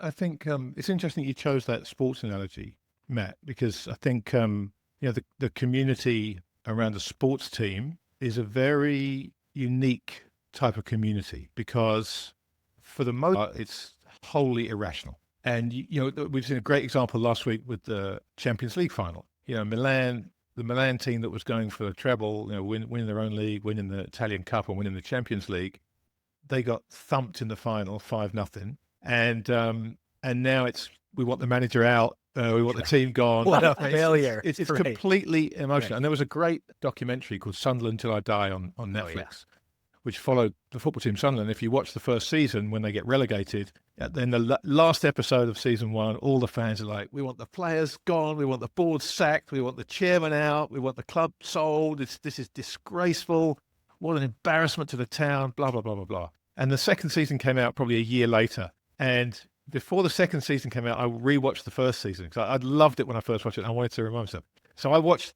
I think it's interesting you chose that sports analogy, Matt, because I think the community around a sports team is a very unique type of community because for the most part it's wholly irrational. And we've seen a great example last week with the Champions League final. Milan, the Milan team that was going for the treble, winning their own league, winning the Italian Cup, and winning the Champions League, they got thumped in the final, 5-0, and now it's we want the manager out, we want the team gone. What a It's failure. it's Right. completely emotional. Right. And there was a great documentary called Sunderland Till I Die on Netflix, which followed the football team Sunderland. If you watch the first season when they get relegated, then the last episode of season one, all the fans are like, we want the players gone, we want the board sacked, we want the chairman out, we want the club sold. This is disgraceful. What an embarrassment to the town, blah, blah, blah, blah, blah. And the second season came out probably a year later. And before the second season came out, I rewatched the first season because I loved it when I first watched it. And I wanted to remind myself. So I watched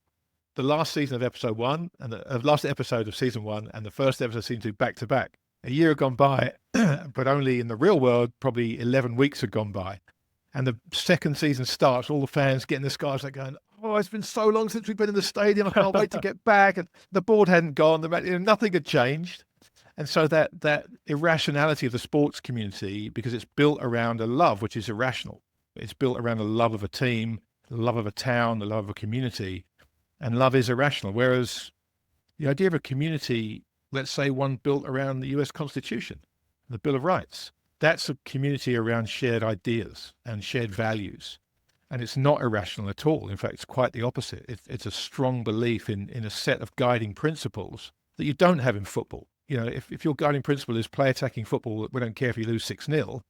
the last season of episode one and the last episode of season one and the first episode of season two back to back. A year had gone by, but only in the real world, probably 11 weeks had gone by. And the second season starts, all the fans getting the scarves, like going, oh, it's been so long since we've been in the stadium. I can't wait to get back. And the board hadn't gone, nothing had changed. And so that irrationality of the sports community, because it's built around a love, which is irrational. It's built around a love of a team, the love of a town, the love of a community, and love is irrational. Whereas the idea of a community, let's say one built around the US Constitution, the Bill of Rights, that's a community around shared ideas and shared values. And it's not irrational at all. In fact, it's quite the opposite. It's a strong belief in a set of guiding principles that you don't have in football. If your guiding principle is play attacking football, we don't care if you lose 6-0,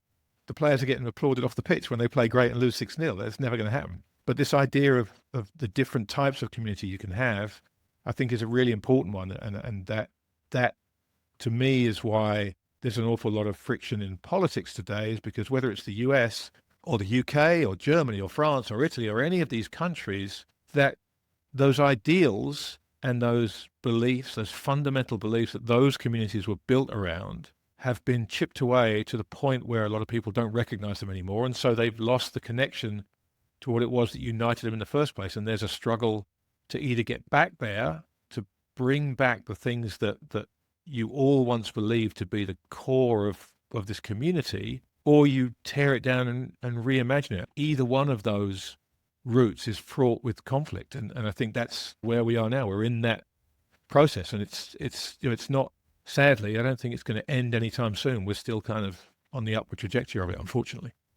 the players are getting applauded off the pitch when they play great and lose 6-0. That's never going to happen. But this idea of the different types of community you can have, I think is a really important one. And that to me is why there's an awful lot of friction in politics today, is because whether it's the US or the UK or Germany or France or Italy or any of these countries, that those ideals and those beliefs, those fundamental beliefs that those communities were built around, have been chipped away to the point where a lot of people don't recognize them anymore. And so they've lost the connection to what it was that united them in the first place. And there's a struggle to either get back there, to bring back the things that you all once believed to be the core of this community, or you tear it down and reimagine it. Either one of those routes is fraught with conflict. And I think that's where we are now. We're in that process. And it's not, sadly, I don't think it's going to end anytime soon. We're still kind of on the upward trajectory of it, unfortunately.